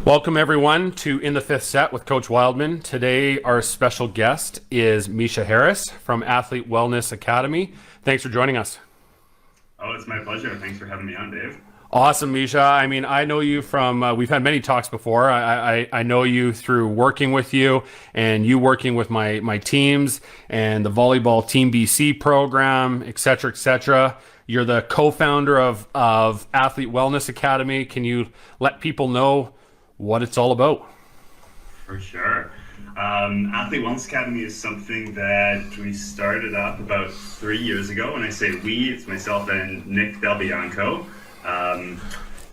Welcome everyone to In the Fifth Set with Coach Wildman. Today our special guest is Mischa Harris from Athlete Wellness Academy. Thanks for joining us. Oh, it's my pleasure. Thanks for having me on, Dave. Awesome, Mischa. I mean, I know you from, we've had many talks before. I know you through working with you and you working with my teams and the volleyball Team BC program, et cetera, et cetera. You're the co-founder of Athlete Wellness Academy. Can you let people know what it's all about? For sure. Athlete Wellness Academy is something that we started up about 3 years ago. When I say we, it's myself and Nick Del Bianco.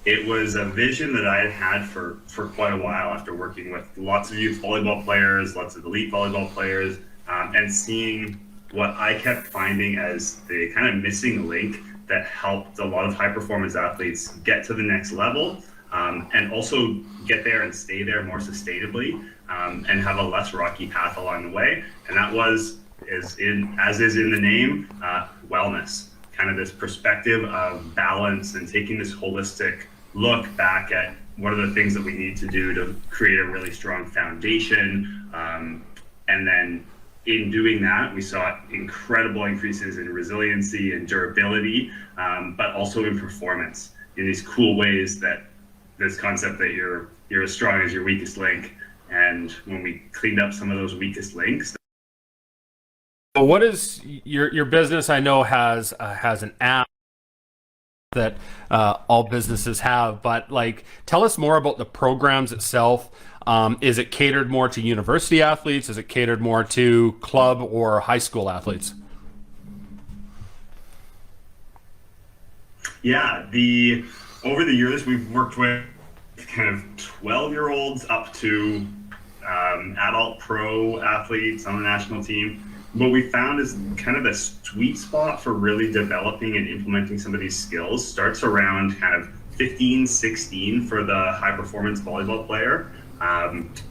It was a vision that I had had for quite a while after working with lots of youth volleyball players, lots of elite volleyball players, and seeing what I kept finding as the kind of missing link that helped a lot of high performance athletes get to the next level, and also get there and stay there more sustainably, and have a less rocky path along the way. And that as is in the name, wellness. Kind of this perspective of balance and taking this holistic look back at what are the things that we need to do to create a really strong foundation. And then in doing that, we saw incredible increases in resiliency and durability, but also in performance in these cool ways that this concept that you're as strong as your weakest link. And when we cleaned up some of those weakest links. Well, what is your business? I know has an app that all businesses have, but like, tell us more about the programs itself. Is it catered more to university athletes? Is it catered more to club or high school athletes? Yeah, over the years we've worked with kind of 12-year-olds up to adult pro athletes on the national team. What we found is kind of the sweet spot for really developing and implementing some of these skills starts around kind of 15, 16 for the high performance volleyball player,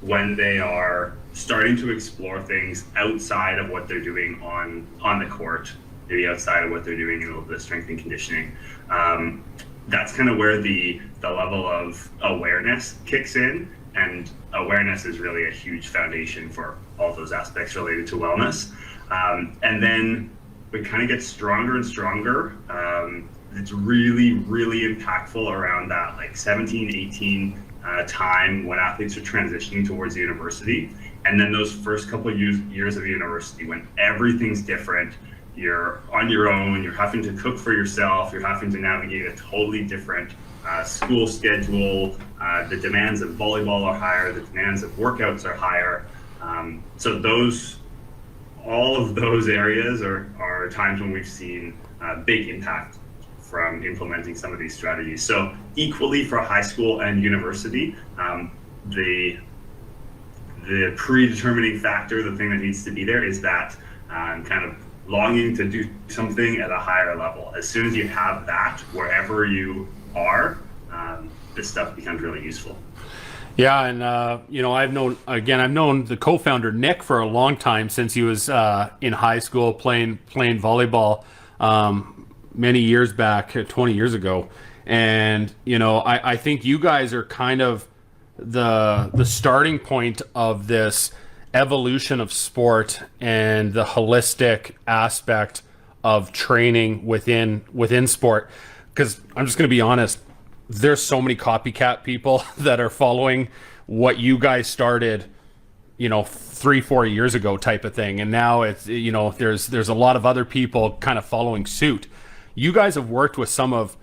when they are starting to explore things outside of what they're doing on the court, maybe outside of what they're doing in the strength and conditioning. That's kind of where the level of awareness kicks in, and awareness is really a huge foundation for all those aspects related to wellness. And then we kind of get stronger and stronger. It's really, really impactful around that like 17, 18 time when athletes are transitioning towards university. And then those first couple of years of university when everything's different, you're on your own, you're having to cook for yourself, you're having to navigate a totally different school schedule. The demands of volleyball are higher, the demands of workouts are higher. So all of those areas are times when we've seen big impact from implementing some of these strategies. So equally for high school and university, the predetermining factor, the thing that needs to be there is that kind of longing to do something at a higher level. As soon as you have that, wherever you are, this stuff becomes really useful. Yeah, and I've known the co-founder Nick for a long time, since he was in high school playing volleyball many years back, 20 years ago. And I think you guys are kind of the starting point of this evolution of sport and the holistic aspect of training within sport. Because I'm just going to be honest, there's so many copycat people that are following what you guys started 3-4 years ago type of thing, and now it's there's a lot of other people kind of following suit. You guys have worked with some of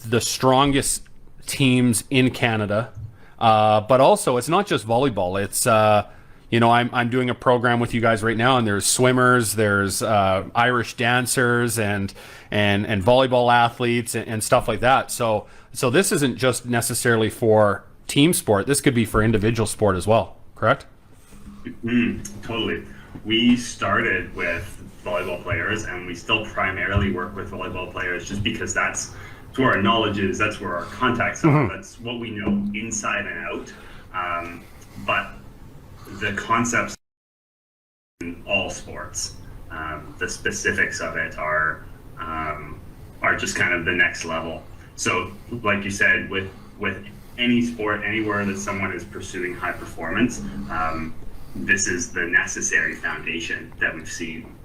the strongest teams in Canada, but also it's not just volleyball. It's I'm doing a program with you guys right now, and there's swimmers, there's Irish dancers, and volleyball athletes and stuff like that. So this isn't just necessarily for team sport. This could be for individual sport as well. Correct? Totally. We started with volleyball players, and we still primarily work with volleyball players just because that's where our knowledge is, that's where our contacts are, that's what we know inside and out. But the concepts in all sports, the specifics of it are just kind of the next level. So like you said, with any sport, anywhere that someone is pursuing high performance, this is the necessary foundation that we've seen.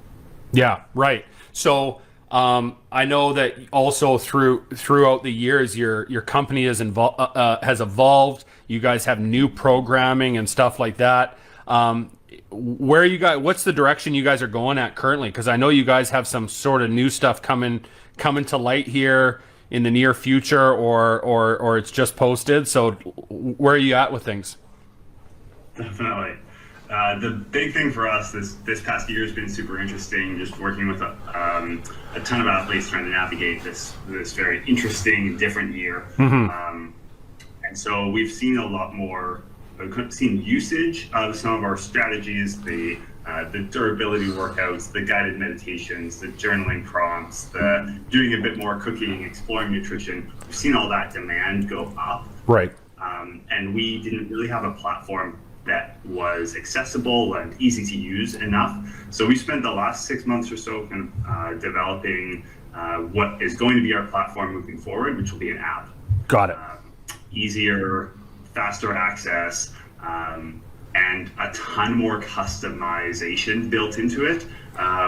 Yeah, right. So I know that also throughout the years, your company has evolved. You guys have new programming and stuff like that. Where you guys? What's the direction you guys are going at currently? Because I know you guys have some sort of new stuff coming to light here in the near future, or it's just posted. So where are you at with things? Definitely. The big thing for us this past year has been super interesting. Just working with a ton of athletes trying to navigate this very interesting, different year. And so we've seen a lot more. We've seen usage of some of our strategies, the durability workouts, the guided meditations, the journaling prompts, the doing a bit more cooking, exploring nutrition. We've seen all that demand go up. Right. And we didn't really have a platform that was accessible and easy to use enough. So we spent the last 6 months or so kind of developing what is going to be our platform moving forward, which will be an app. Got it. Easier, faster access, and a ton more customization built into it,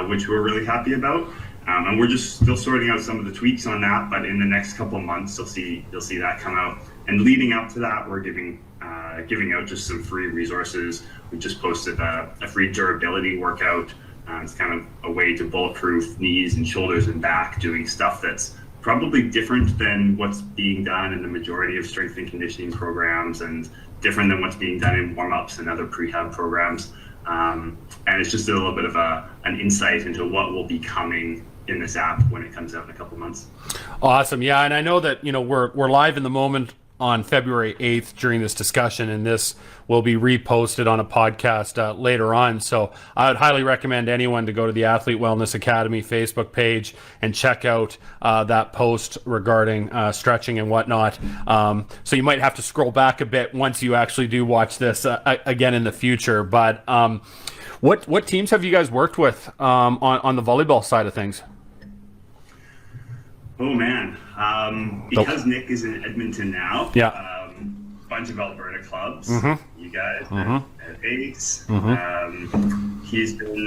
which we're really happy about. And we're just still sorting out some of the tweaks on that, but in the next couple of months, you'll see that come out. And leading up to that, we're giving out just some free resources. We just posted a free durability workout. It's kind of a way to bulletproof knees and shoulders and back, doing stuff that's probably different than what's being done in the majority of strength and conditioning programs, and different than what's being done in warm-ups and other prehab programs. And it's just a little bit of an insight into what will be coming in this app when it comes out in a couple months. Awesome. Yeah, and I know that we're live in the moment on February 8th during this discussion, and this will be reposted on a podcast later on. So I would highly recommend anyone to go to the Athlete Wellness Academy Facebook page and check out that post regarding stretching and whatnot. So you might have to scroll back a bit once you actually do watch this again in the future. But what teams have you guys worked with on the volleyball side of things? Oh man, because Nick is in Edmonton now. Yeah. Bunch of Alberta clubs. You guys at Ace. He's been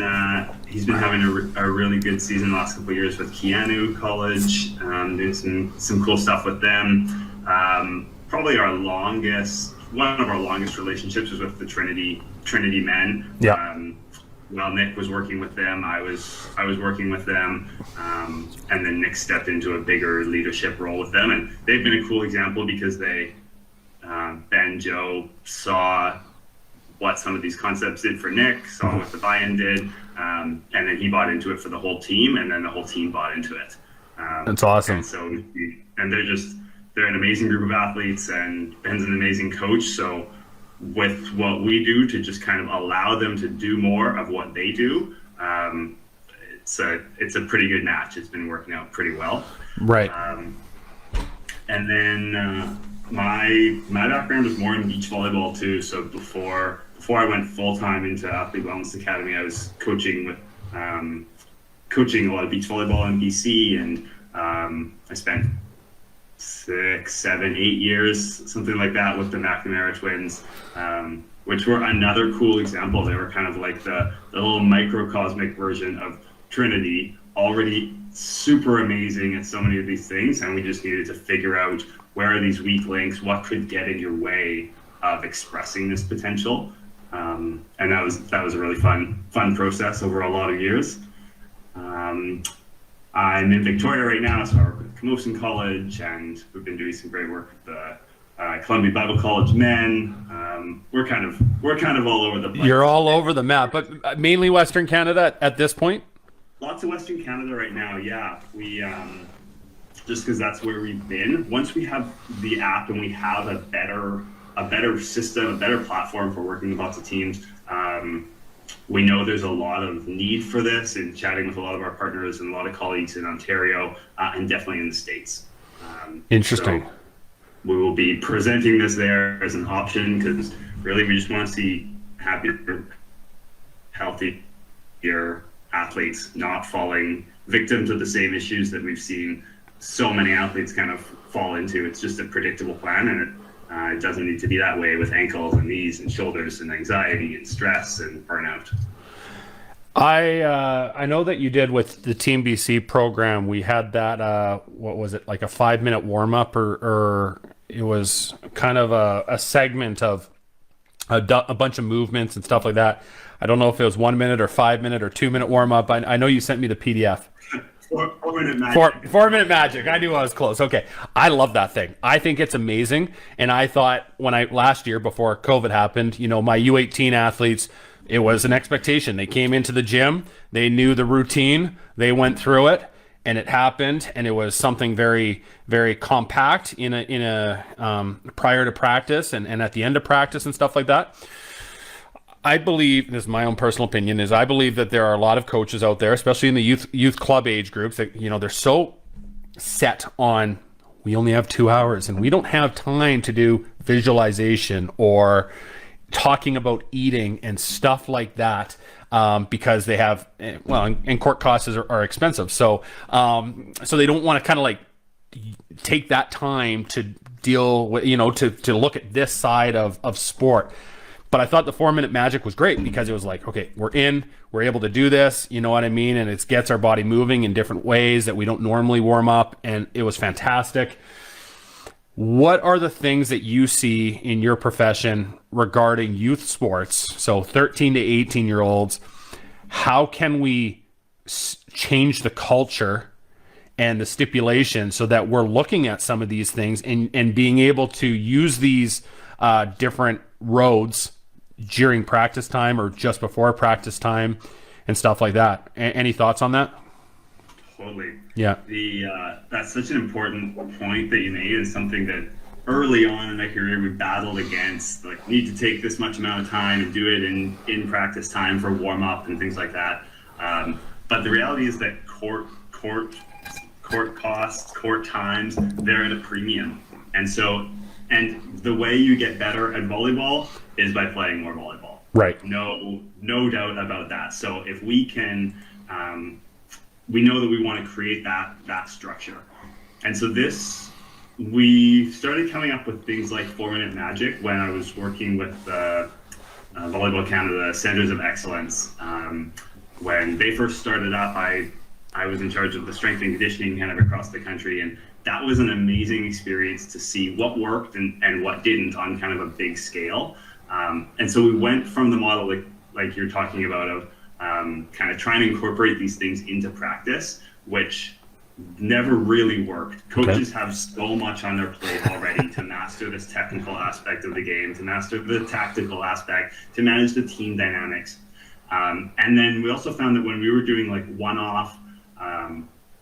having a really good season the last couple of years with Keanu College, doing some cool stuff with them. Probably one of our longest relationships was with the Trinity men. Yeah. While Nick was working with them, I was working with them, and then Nick stepped into a bigger leadership role with them, and they've been a cool example because they, Ben, Joe saw what some of these concepts did for Nick, saw what the buy-in did, and then he bought into it for the whole team, and then the whole team bought into it. That's awesome. And so, they're an amazing group of athletes, and Ben's an amazing coach. So with what we do to just kind of allow them to do more of what they do, it's a pretty good match. It's been working out pretty well. Right. And then my background is more in beach volleyball too. So before I went full time into Athlete Wellness Academy, I was coaching a lot of beach volleyball in BC, and I spent 6, 7, 8 years, something like that, with the McNamara twins, which were another cool example. They were kind of like the little microcosmic version of Trinity, already super amazing at so many of these things, and we just needed to figure out where are these weak links, what could get in your way of expressing this potential, and that was a really fun process over a lot of years. I'm in Victoria right now, so I work with Camosun College, and we've been doing some great work with the Columbia Bible College men. We're kind of all over the place. You're all over the map, but mainly Western Canada at this point? Lots of Western Canada right now, yeah. We just because that's where we've been. Once we have the app and we have a better system, a better platform for working with lots of teams, we know there's a lot of need for this, and chatting with a lot of our partners and a lot of colleagues in Ontario, and definitely in the States. Interesting. So we will be presenting this there as an option, because really we just want to see happier, healthier athletes, not falling victim to the same issues that we've seen so many athletes kind of fall into. It's just a predictable plan, It doesn't need to be that way with ankles and knees and shoulders and anxiety and stress and burnout. I know that you did with the Team BC program. We had that what was it, like a 5-minute warm up, or it was kind of a segment of a bunch of movements and stuff like that. I don't know if it was 1 minute or 5 minute or 2 minute warm up. I know you sent me the PDF. 4 minute magic. 4 minute magic. I knew I was close. Okay. I love that thing. I think it's amazing. And I thought last year before COVID happened, my U18 athletes, it was an expectation. They came into the gym, they knew the routine, they went through it, and it happened. And it was something very, very compact in a prior to practice and at the end of practice and stuff like that. I believe, this is my own personal opinion, is I believe that there are a lot of coaches out there, especially in the youth club age groups, that, they're so set on, we only have 2 hours and we don't have time to do visualization or talking about eating and stuff like that, because they have, and court costs are expensive. So they don't want to kind of like take that time to deal with, to look at this side of sport. But I thought the 4 minute magic was great because it was like, okay, we're able to do this, you know what I mean? And it gets our body moving in different ways that we don't normally warm up. And it was fantastic. What are the things that you see in your profession regarding youth sports? So 13 to 18-year-olds, how can we change the culture and the stipulation so that we're looking at some of these things and being able to use these different roads during practice time or just before practice time and stuff like that? Any thoughts on that? Totally. Yeah. That's such an important point that you made, and something that early on in my career we battled against, like, need to take this much amount of time and do it in practice time for warm up and things like that. But the reality is that court costs, court times, they're at a premium. And the way you get better at volleyball is by playing more volleyball. Right. No doubt about that. So if we can, we know that we want to create that structure. And so we started coming up with things like 4 minute magic when I was working with Volleyball Canada Centers of Excellence. When they first started up, I was in charge of the strength and conditioning kind of across the country, and that was an amazing experience to see what worked and what didn't on kind of a big scale. And so we went from the model like you're talking about of kind of trying to incorporate these things into practice, which never really worked. Coaches have so much on their plate already to master this technical aspect of the game, to master the tactical aspect, to manage the team dynamics. And then we also found that when we were doing like one-off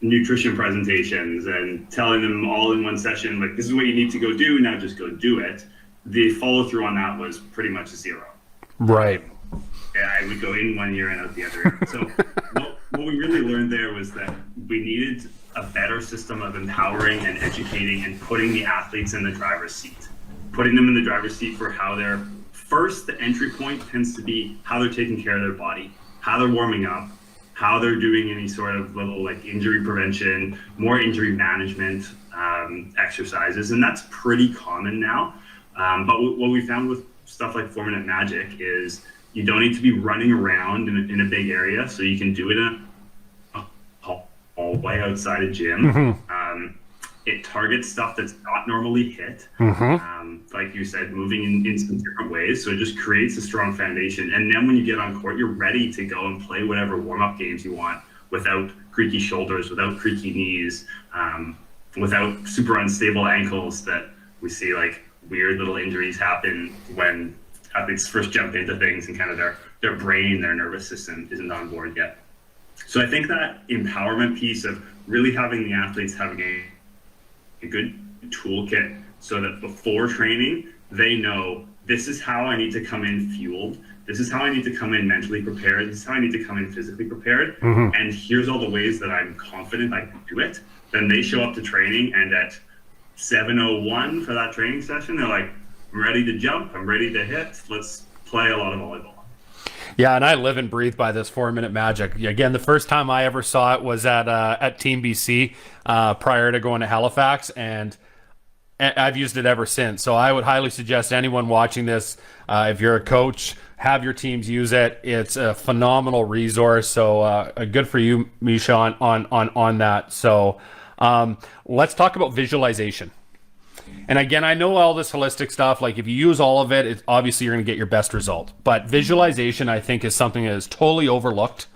nutrition presentations and telling them all in one session, like, this is what you need to go do, now just go do it, the follow-through on that was pretty much zero. Right. Yeah, I would go in one year and out the other year. So what we really learned there was that we needed a better system of empowering and educating and putting the athletes in the driver's seat. Putting them in the driver's seat for how they're, first, the entry point tends to be how they're taking care of their body, how they're warming up, how they're doing any sort of little like injury prevention, more injury management exercises. And that's pretty common now. But what we found with stuff like 4 minute magic is you don't need to be running around in a big area. So you can do it in a hallway outside a gym. Mm-hmm. It targets stuff that's not normally hit. Mm-hmm. Like you said, moving in some different ways. So it just creates a strong foundation. And then when you get on court, you're ready to go and play whatever warm-up games you want without creaky shoulders, without creaky knees, without super unstable ankles that we see like weird little injuries happen when athletes first jump into things and kind of their brain, their nervous system isn't on board yet. So I think that empowerment piece of really having the athletes having a good toolkit so that before training, they know this is how I need to come in fueled. This is how I need to come in mentally prepared. This is how I need to come in physically prepared. Mm-hmm. And here's all the ways that I'm confident I can do it. Then they show up to training, and at 7:01 for that training session, they're like, I'm ready to jump. I'm ready to hit. Let's play a lot of volleyball. Yeah, and I live and breathe by this 4 minute magic. Again, the first time I ever saw it was at Team BC prior to going to Halifax, and I've used it ever since. So I would highly suggest anyone watching this, if you're a coach, have your teams use it. It's a phenomenal resource. So good for you, Mischa, on that. So let's talk about visualization. And again, I know all this holistic stuff. Like if you use all of it, it's obviously you're going to get your best result. But visualization, I think, is something that is totally overlooked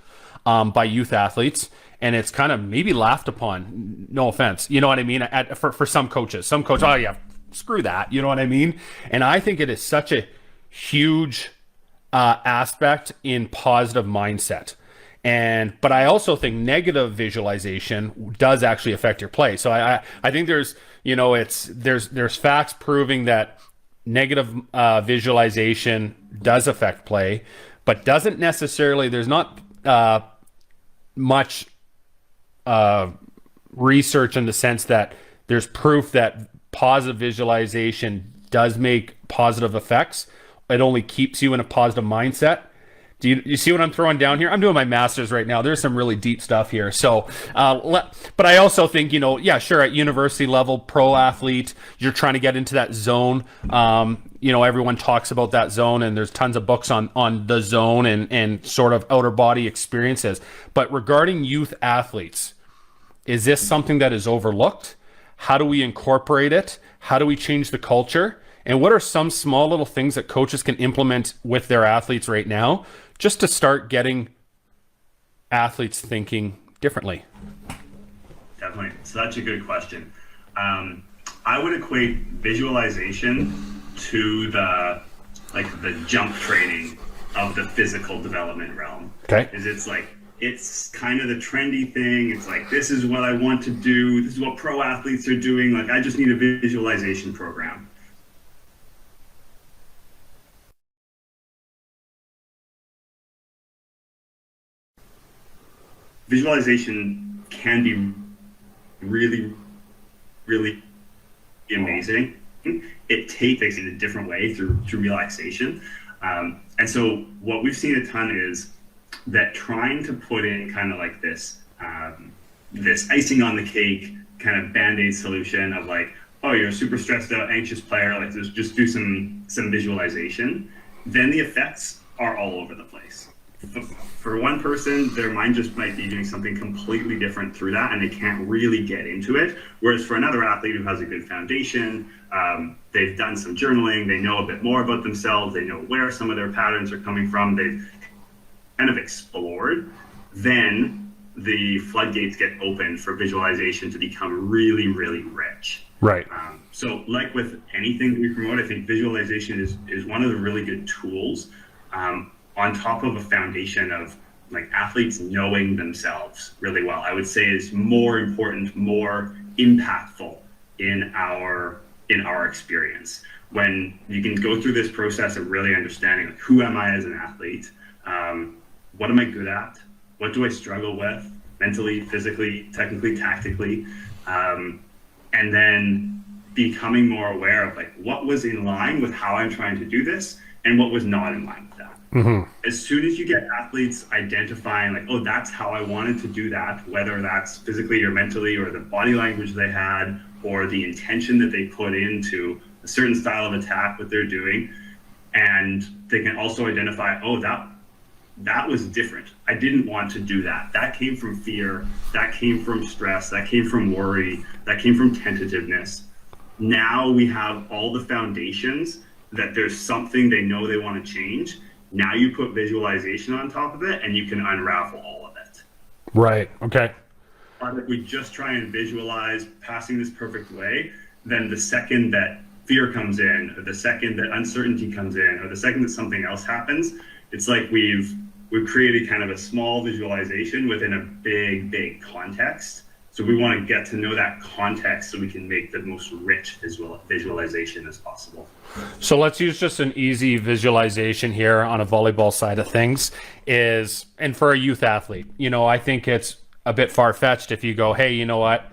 by youth athletes. And it's kind of maybe laughed upon. No offense. You know what I mean? For some coaches. Some coaches, oh yeah, screw that. You know what I mean? And I think it is such a huge aspect in positive mindset. But I also think negative visualization does actually affect your play. So I think there's facts proving that negative visualization does affect play, but doesn't necessarily. There's not much research in the sense that there's proof that positive visualization does make positive effects. It only keeps you in a positive mindset. Do you see what I'm throwing down here? I'm doing my master's right now. There's some really deep stuff here. So, but I also think, yeah, sure, at university level, pro athlete, you're trying to get into that zone. Everyone talks about that zone, and there's tons of books on the zone and sort of outer body experiences. But regarding youth athletes, is this something that is overlooked? How do we incorporate it? How do we change the culture? And what are some small little things that coaches can implement with their athletes right now just to start getting athletes thinking differently? Definitely. Such a good question. I would equate visualization to the jump training of the physical development realm. Okay. It's kind of the trendy thing. It's like, this is what I want to do. This is what pro athletes are doing. Like, I just need a visualization program. Visualization can be really, really amazing. It takes it in a different way through relaxation. And so what we've seen a ton is that trying to put in kind of like this icing on the cake kind of Band-Aid solution of like, oh, you're a super stressed out, anxious player, like just do some visualization, then the effects are all over the place. For one person, their mind just might be doing something completely different through that, and they can't really get into it. Whereas for another athlete who has a good foundation, they've done some journaling, they know a bit more about themselves, they know where some of their patterns are coming from, they've kind of explored, then the floodgates get opened for visualization to become really, really rich. Right. So like with anything that we promote, I think visualization is one of the really good tools. On top of a foundation of like athletes knowing themselves really well, I would say is more important, more impactful in our experience. When you can go through this process of really understanding, like, who am I as an athlete? What am I good at? What do I struggle with mentally, physically, technically, tactically? And then becoming more aware of like what was in line with how I'm trying to do this and what was not in line with that. Mm-hmm. As soon as you get athletes identifying like, oh, that's how I wanted to do that, whether that's physically or mentally, or the body language they had, or the intention that they put into a certain style of attack, what they're doing, and they can also identify, oh, that was different. I didn't want to do that. That came from fear, that came from stress, that came from worry, that came from tentativeness. Now we have all the foundations that there's something they know they want to change. Now you put visualization on top of it and you can unravel all of it. Right. Okay. But if we just try and visualize passing this perfect way, then the second that fear comes in, or the second that uncertainty comes in, or the second that something else happens, it's like we've created kind of a small visualization within a big context. So we want to get to know that context so we can make the most rich visualization as possible. So let's use just an easy visualization here on a volleyball side of things and for a youth athlete, I think it's a bit far-fetched if you go, hey, you know what,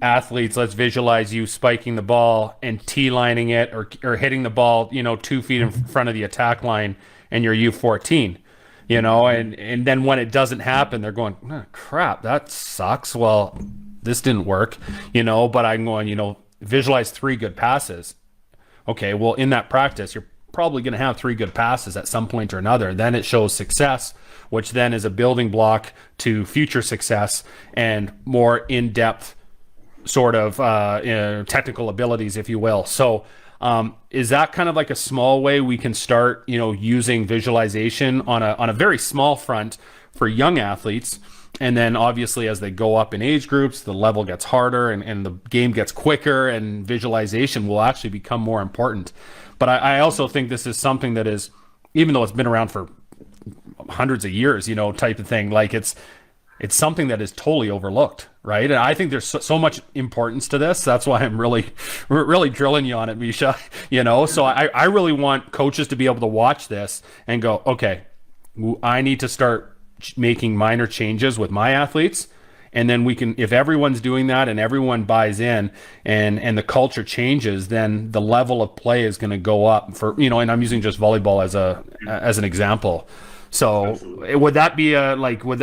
athletes, let's visualize you spiking the ball and T-lining it or hitting the ball, 2 feet in front of the attack line and you're U14. And then when it doesn't happen, they're going, oh, crap, that sucks. Well, this didn't work, but I'm going, visualize 3 good passes. Okay, well, in that practice, you're probably going to have 3 good passes at some point or another. Then it shows success, which then is a building block to future success and more in-depth sort of technical abilities, if you will. So is that kind of like a small way we can start, using visualization on a very small front for young athletes? And then obviously as they go up in age groups, the level gets harder and the game gets quicker, and visualization will actually become more important. But I also think this is something that is, even though it's been around for hundreds of years, type of thing, like it's something that is totally overlooked, right? And I think there's so much importance to this. That's why I'm really drilling you on it, Mischa. So I really want coaches to be able to watch this and go, okay, I need to start making minor changes with my athletes. And then we can, if everyone's doing that and everyone buys in and the culture changes, then the level of play is going to go up for, and I'm using just volleyball as an example. So absolutely. Would that be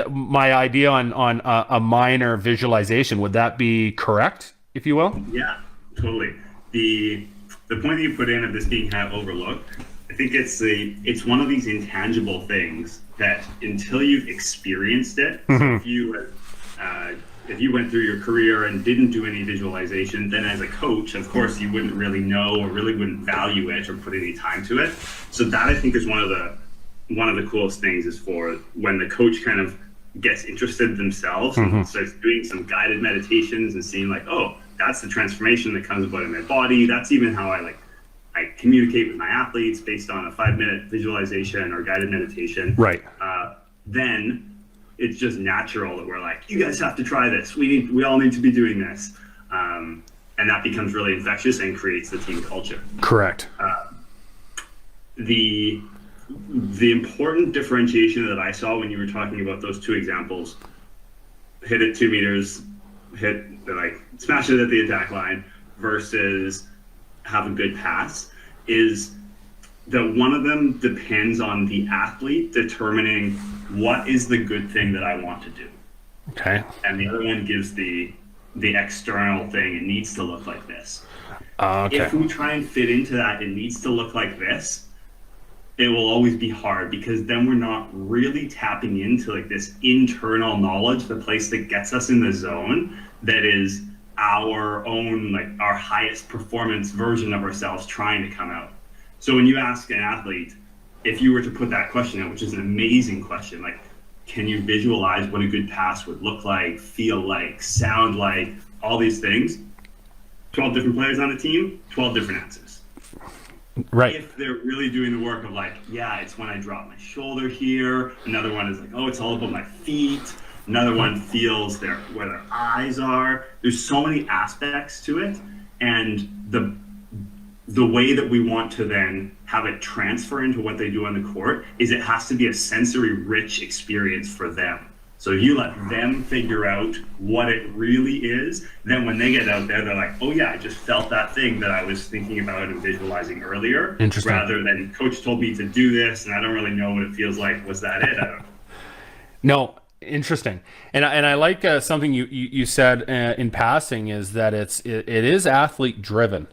my idea on a minor visualization, would that be correct, if you will? Yeah, totally. The point that you put in of this being kind of overlooked, I think it's one of these intangible things that until you've experienced it, mm-hmm. so if you went through your career and didn't do any visualization, then as a coach, of course, you wouldn't really know or really wouldn't value it or put any time to it. So that I think is one of the coolest things, is for when the coach kind of gets interested themselves mm-hmm. and starts doing some guided meditations and seeing like, oh, that's the transformation that comes about in my body. That's even how I communicate with my athletes based on a 5-minute visualization or guided meditation. Right. Then it's just natural that we're like, you guys have to try this. We all need to be doing this. And that becomes really infectious and creates the team culture. Correct. The important differentiation that I saw when you were talking about those 2 examples, hit it 2 meters, smash it at the attack line versus have a good pass, is that one of them depends on the athlete determining what is the good thing that I want to do. Okay. And the other one gives the external thing. It needs to look like this. Okay. If we try and fit into that, it needs to look like this, it will always be hard, because then we're not really tapping into this internal knowledge, the place that gets us in the zone, that is our own, our highest performance version of ourselves trying to come out. So when you ask an athlete, if you were to put that question out, which is an amazing question, can you visualize what a good pass would look like, feel like, sound like, all these things? 12 different players on a team, 12 different answers. Right. If they're really doing the work of it's when I drop my shoulder here. Another one is it's all about my feet. Another one feels where their eyes are. There's so many aspects to it, and the way that we want to then have it transfer into what they do on the court is it has to be a sensory rich experience for them. So you let them figure out what it really is, then when they get out there, they're like, oh yeah, I just felt that thing that I was thinking about and visualizing earlier. Interesting. Rather than coach told me to do this and I don't really know what it feels like. Was that it? I don't know. No. Interesting. And I like something you said in passing, is that it is athlete driven.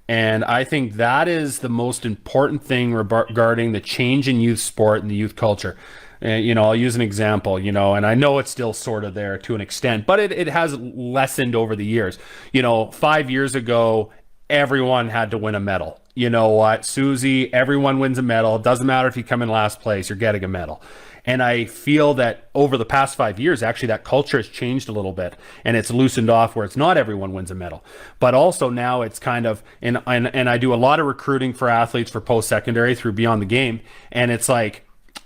And I think that is the most important thing regarding the change in youth sport and the youth culture. I'll use an example, and I know it's still sort of there to an extent, but it has lessened over the years. 5 years ago, everyone had to win a medal. You know what, Susie, everyone wins a medal. It doesn't matter if you come in last place, you're getting a medal. And I feel that over the past 5 years, actually, that culture has changed a little bit, and it's loosened off where it's not everyone wins a medal. But also now it's kind of, and I do a lot of recruiting for athletes for post-secondary through Beyond the Game, and it's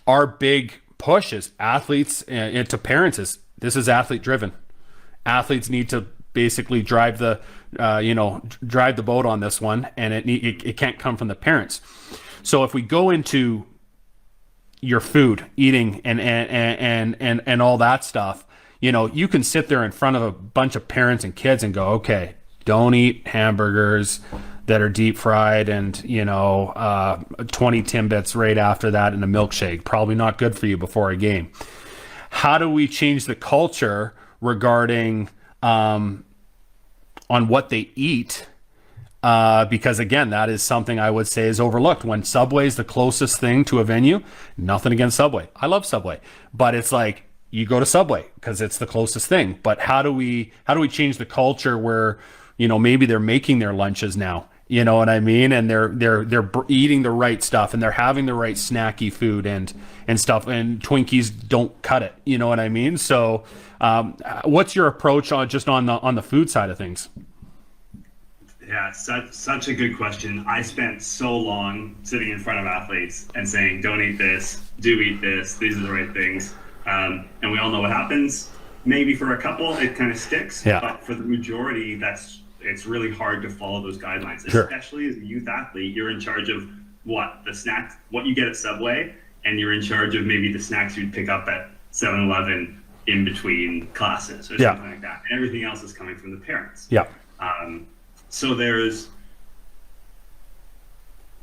our big push is athletes and to parents is, this is athlete driven. Athletes need to basically drive the boat on this one, and it can't come from the parents. So if we go into your food, eating, and all that stuff, you can sit there in front of a bunch of parents and kids and go, okay, don't eat hamburgers that are deep fried and 20 Timbits right after that in a milkshake. Probably not good for you before a game. How do we change the culture regarding what they eat, because again, that is something I would say is overlooked. When Subway is the closest thing to a venue, nothing against Subway. I love Subway, but it's like you go to Subway because it's the closest thing. But how do we change the culture where, you know, maybe they're making their lunches now, you know what I mean, and they're eating the right stuff and they're having the right snacky food and stuff, and Twinkies don't cut it, you know what I mean? So, what's your approach on the food side of things? Yeah, such a good question. I spent so long sitting in front of athletes and saying, don't eat this, do eat this, these are the right things. And we all know what happens. Maybe for a couple, it kind of sticks. Yeah. But for the majority, it's really hard to follow those guidelines. Sure. Especially as a youth athlete, you're in charge of what you get at Subway, and you're in charge of maybe the snacks you'd pick up at 7-Eleven in between classes or something like that. And everything else is coming from the parents. Yeah. So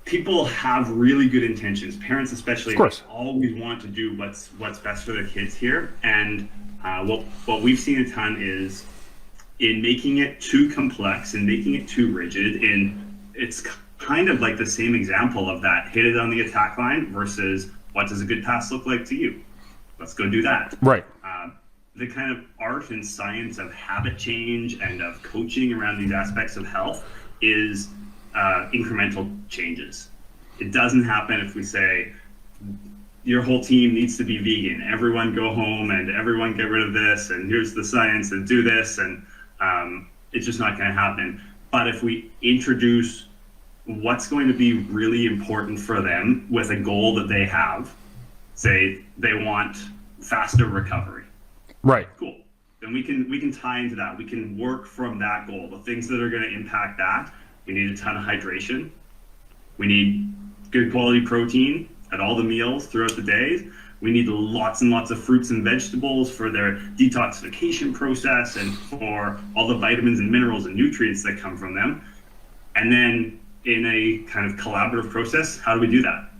people have really good intentions. Parents especially always want to do what's best for their kids here. And what we've seen a ton is in making it too complex and making it too rigid. And it's kind of like the same example of that hit it on the attack line versus what does a good pass look like to you? Let's go do that. Right. The kind of art and science of habit change and of coaching around these aspects of health is incremental changes. It doesn't happen if we say your whole team needs to be vegan, everyone go home and everyone get rid of this and here's the science and do this, and it's just not going to happen. But if we introduce what's going to be really important for them with a goal that they have, say they want faster recovery. Right. Cool. Then we can tie into that. We can work from that goal. The things that are going to impact that, we need a ton of hydration. We need good quality protein at all the meals throughout the day. We need lots and lots of fruits and vegetables for their detoxification process and for all the vitamins and minerals and nutrients that come from them. And then in a kind of collaborative process, how do we do that?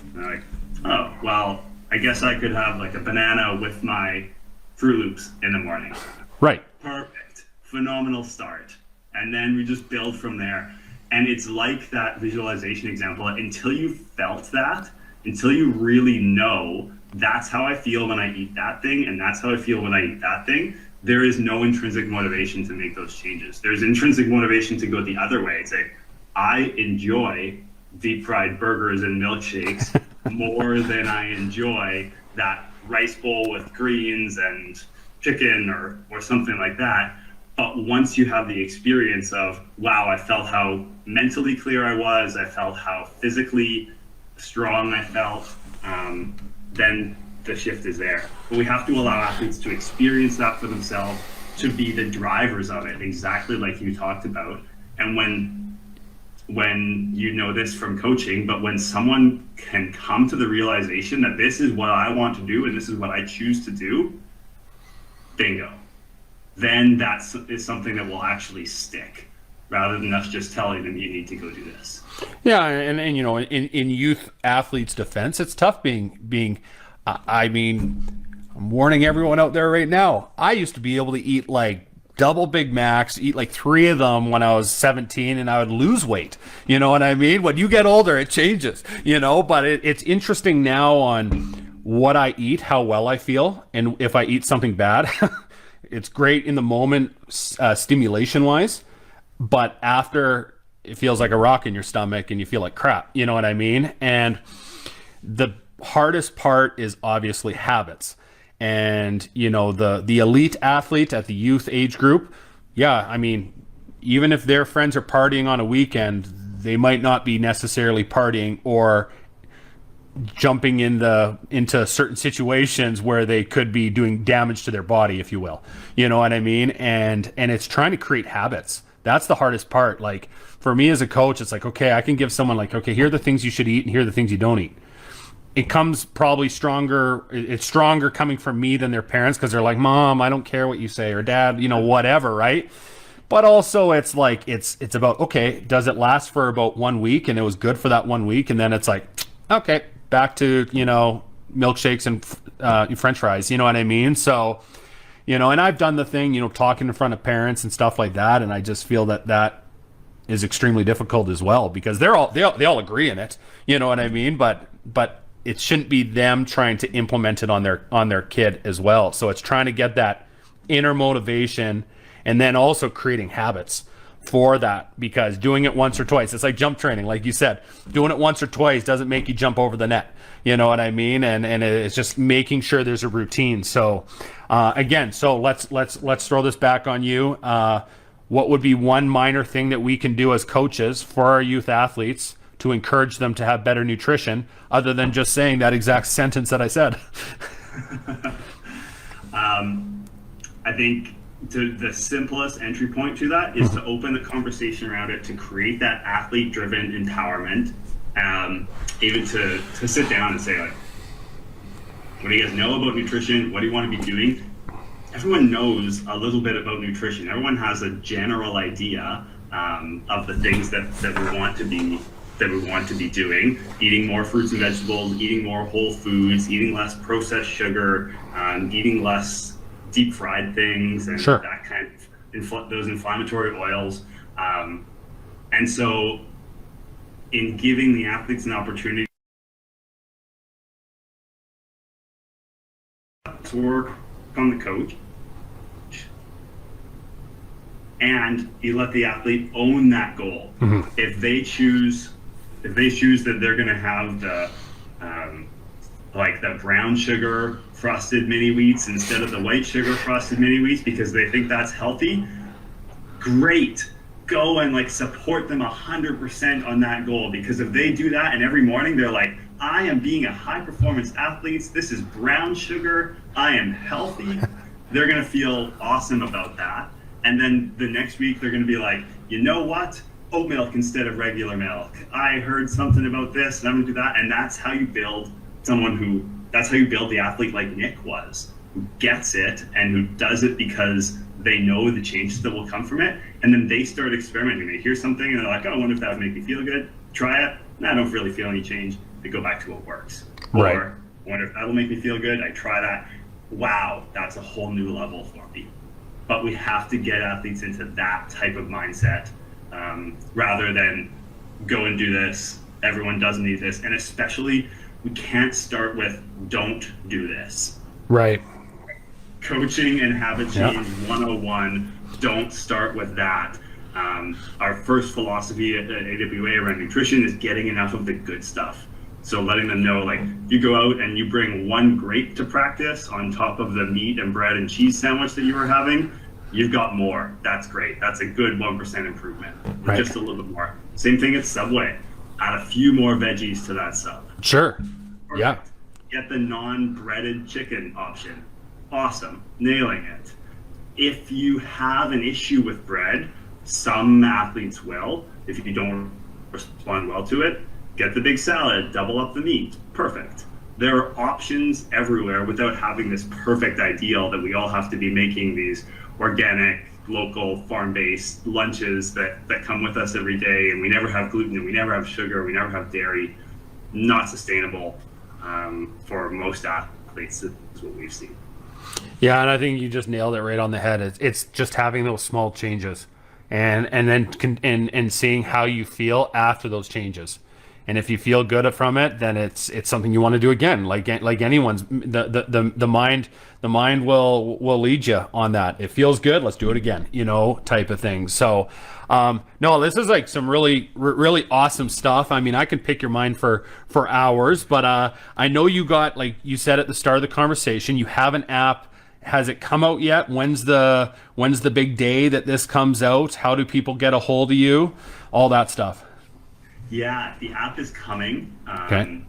And they're like, oh, well, I guess I could have like a banana with my Fruit Loops in the morning. Right. Perfect. Phenomenal start. And then we just build from there. And it's like that visualization example. Until you felt that, until you really know that's how I feel when I eat that thing, and that's how I feel when I eat that thing, there is no intrinsic motivation to make those changes. There's intrinsic motivation to go the other way and say, I enjoy deep fried burgers and milkshakes more than I enjoy that rice bowl with greens and chicken or something like that. But once you have the experience of, wow, I felt how mentally clear I was, I felt how physically strong I felt, then the shift is there. But we have to allow athletes to experience that for themselves, to be the drivers of it, exactly like you talked about. And when you know this from coaching, but when someone can come to the realization that this is what I want to do and this is what I choose to do, bingo. Then that is something that will actually stick, rather than us just telling them you need to go do this. Yeah, and you know, in youth athletes' defense, it's tough being. I mean, I'm warning everyone out there right now. I used to be able to eat like double Big Macs, eat like 3 of them when I was 17, and I would lose weight. You know what I mean? When you get older, it changes. You know, but it's interesting now on what I eat, how well I feel, and if I eat something bad. It's great in the moment, stimulation-wise, but after, it feels like a rock in your stomach and you feel like crap. You know what I mean? And the hardest part is obviously habits. And, you know, the elite athlete at the youth age group, yeah, I mean, even if their friends are partying on a weekend, they might not be necessarily partying or jumping into certain situations where they could be doing damage to their body, if you will. You know what I mean? And it's trying to create habits. That's the hardest part. Like for me as a coach, it's like, okay, I can give someone like, okay, here are the things you should eat and here are the things you don't eat. It comes probably stronger. It's stronger coming from me than their parents, because they're like, Mom, I don't care what you say, or Dad, you know, whatever, right? But also it's like, it's about, okay, does it last for about 1 week and it was good for that 1 week, and then it's like, okay, back to, you know, milkshakes and French fries. You know what I mean? So And I've done the thing, talking in front of parents and stuff like that, and I just feel that is extremely difficult as well, because they all agree in it, you know what I mean? But it shouldn't be them trying to implement it on their kid as well. So it's trying to get that inner motivation, and then also creating habits for that, because doing it once or twice, it's like jump training, like you said, doing it once or twice doesn't make you jump over the net, you know what I mean? And it's just making sure there's a routine. So again, so let's throw this back on you. What would be one minor thing that we can do as coaches for our youth athletes to encourage them to have better nutrition, other than just saying that exact sentence that I said? I think the simplest entry point to that is to open the conversation around it, to create that athlete-driven empowerment, even to sit down and say, like, what do you guys know about nutrition? What do you want to be doing? Everyone knows a little bit about nutrition. Everyone has a general idea of the things that we want to be doing: eating more fruits and vegetables, eating more whole foods, eating less processed sugar, eating less deep fried things, and sure, that kind of those inflammatory oils. And so in giving the athletes an opportunity to work on the coach, and you let the athlete own that goal. Mm-hmm. If they choose that they're going to have the brown sugar frosted mini wheats instead of the white sugar frosted mini wheats because they think that's healthy, great. Go and support them 100% on that goal, because if they do that and every morning they're like, I am being a high performance athlete, this is brown sugar, I am healthy, they're going to feel awesome about that. And then the next week they're going to be like, you know what? Oat milk instead of regular milk. I heard something about this and I'm going to do that. And that's how you build that's how you build the athlete like Nick was, who gets it and who does it because they know the changes that will come from it. And then they start experimenting. They hear something and they're like, oh, I wonder if that would make me feel good. Try it. I don't really feel any change. They go back to what works. Right. Or I wonder if that'll make me feel good. I try that. Wow, that's a whole new level for me. But we have to get athletes into that type of mindset, rather than go and do this. Everyone doesn't need this. And especially, we can't start with don't do this. Right. Coaching and habit change 101, don't start with that. Our first philosophy at AWA around nutrition is getting enough of the good stuff. So letting them know, you go out and you bring one grape to practice on top of the meat and bread and cheese sandwich that you were having, you've got more. That's great. That's a good 1% improvement. Right. Just a little bit more. Same thing at Subway. Add a few more veggies to that sub. Sure. Perfect. Yeah. Get the non-breaded chicken option. Awesome. Nailing it. If you have an issue with bread, some athletes will. If you don't respond well to it, get the big salad, double up the meat. Perfect. There are options everywhere without having this perfect ideal that we all have to be making these organic, local, farm-based lunches that come with us every day, and we never have gluten, and we never have sugar, we never have dairy. Not sustainable for most athletes, is what we've seen. Yeah, and I think you just nailed it right on the head. It's just having those small changes, and then seeing how you feel after those changes. And if you feel good from it, then it's something you want to do again. Like anyone's, the mind will lead you on that. It feels good, let's do it again, type of thing. So no, this is some really awesome stuff. I mean, I can pick your mind for hours, but I know you got, like you said at the start of the conversation, you have an app. Has it come out yet? When's the big day that this comes out? How do people get a hold of you? All that stuff. Yeah, the app is coming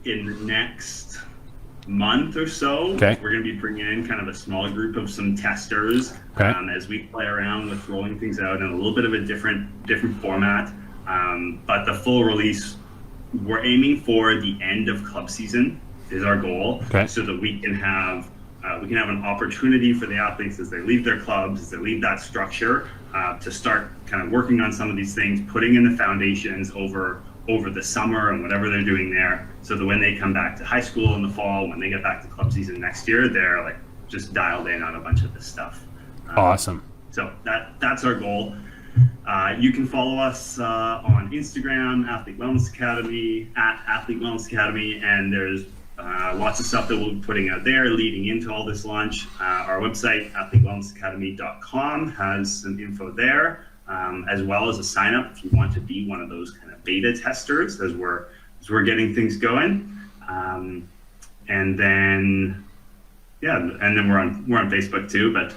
in the next month or so. Okay. We're going to be bringing in kind of a small group of some testers as we play around with rolling things out in a little bit of a different format. But the full release, we're aiming for the end of club season is our goal, so that we can have an opportunity for the athletes as they leave their clubs, as they leave that structure, to start kind of working on some of these things, putting in the foundations over the summer and whatever they're doing there, so that when they come back to high school in the fall, when they get back to club season next year, they're just dialed in on a bunch of this stuff. Awesome. So that's our goal. You can follow us on Instagram, Athlete Wellness Academy, at Athlete Wellness Academy, and there's lots of stuff that we'll be putting out there leading into all this launch. Our website, athletewellnessacademy.com, has some info there, as well as a sign up if you want to be one of those kind of beta testers as we're getting things going. And then we're on Facebook too, but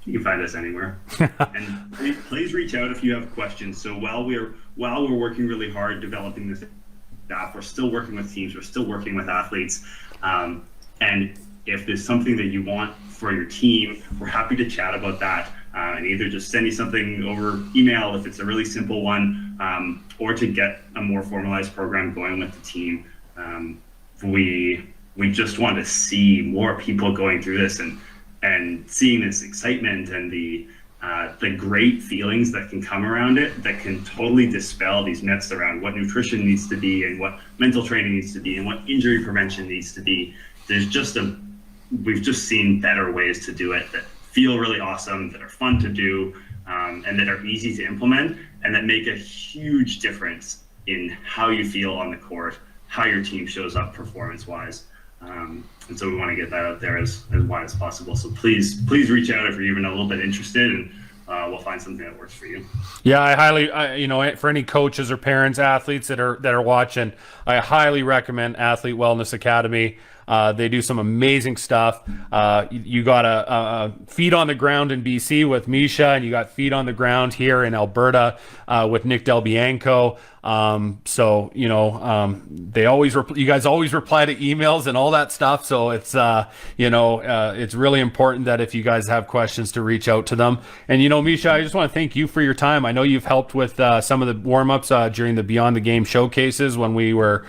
you can find us anywhere. And please reach out if you have questions. So while we're working really hard developing this app, we're still working with teams, we're still working with athletes. And if there's something that you want for your team, we're happy to chat about that. And either just send you something over email if it's a really simple one, or to get a more formalized program going with the team. We just want to see more people going through this and seeing this excitement and the great feelings that can come around it, that can totally dispel these myths around what nutrition needs to be and what mental training needs to be and what injury prevention needs to be. We've just seen better ways to do it that feel really awesome, that are fun to do, and that are easy to implement, and that make a huge difference in how you feel on the court, how your team shows up performance-wise. And so we want to get that out there as wide as possible. So please reach out if you're even a little bit interested, and we'll find something that works for you. Yeah, I highly, for any coaches or parents, athletes that are watching, I highly recommend Athlete Wellness Academy. They do some amazing stuff. You got a feet on the ground in BC with Mischa, and you got feet on the ground here in Alberta with Nick Del Bianco. So they always you guys always reply to emails and all that stuff. So it's it's really important that if you guys have questions to reach out to them. And Mischa, I just want to thank you for your time. I know you've helped with some of the warm-ups during the Beyond the Game showcases when we were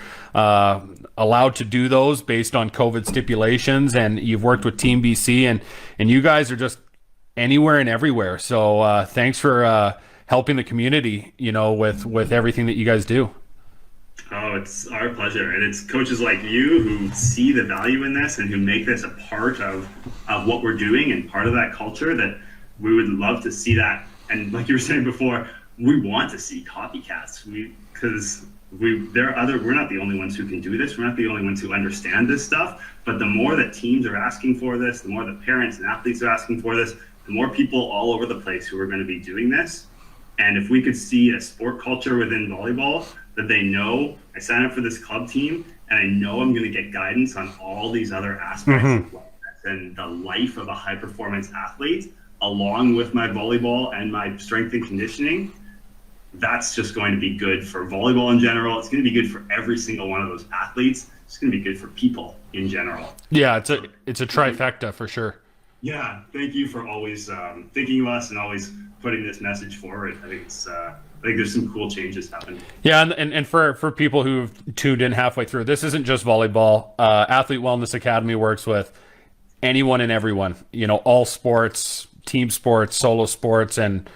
allowed to do those based on COVID stipulations, and you've worked with Team BC, and you guys are just anywhere and everywhere. So thanks for helping the community, with everything that you guys do. Oh, it's our pleasure. And it's coaches like you who see the value in this and who make this a part of what we're doing and part of that culture, that we would love to see that. And like you were saying before, we want to see copycats because we're not the only ones who can do this. We're not the only ones who understand this stuff. But the more that teams are asking for this, the more that parents and athletes are asking for this, the more people all over the place who are going to be doing this. And if we could see a sport culture within volleyball that they know, I sign up for this club team and I know I'm going to get guidance on all these other aspects of wellness and the life of a high performance athlete, along with my volleyball and my strength and conditioning, that's just going to be good for volleyball in general. It's going to be good for every single one of those athletes. It's going to be good for people in general. Yeah, it's a trifecta for sure. Yeah, thank you for always thinking of us and always putting this message forward. I think there's some cool changes happening. Yeah, and for people who've tuned in halfway through, this isn't just volleyball. Athlete Wellness Academy works with anyone and everyone. All sports, team sports, solo sports, and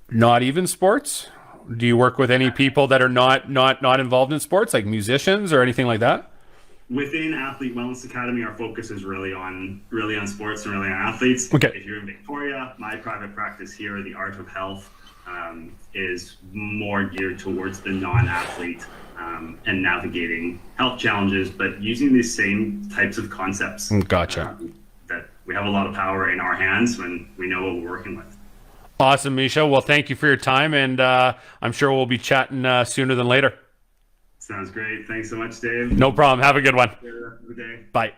not even sports. Do you work with any people that are not involved in sports, like musicians or anything like that? Within Athlete Wellness Academy, our focus is really on sports and really on athletes. Okay. If you're in Victoria, my private practice here, The Art of Health, is more geared towards the non-athlete and navigating health challenges, but using these same types of concepts. Gotcha. That we have a lot of power in our hands when we know what we're working with. Awesome, Mischa. Well, thank you for your time, and I'm sure we'll be chatting sooner than later. Sounds great. Thanks so much, Dave. No problem. Have a good one. Have a good day. Bye.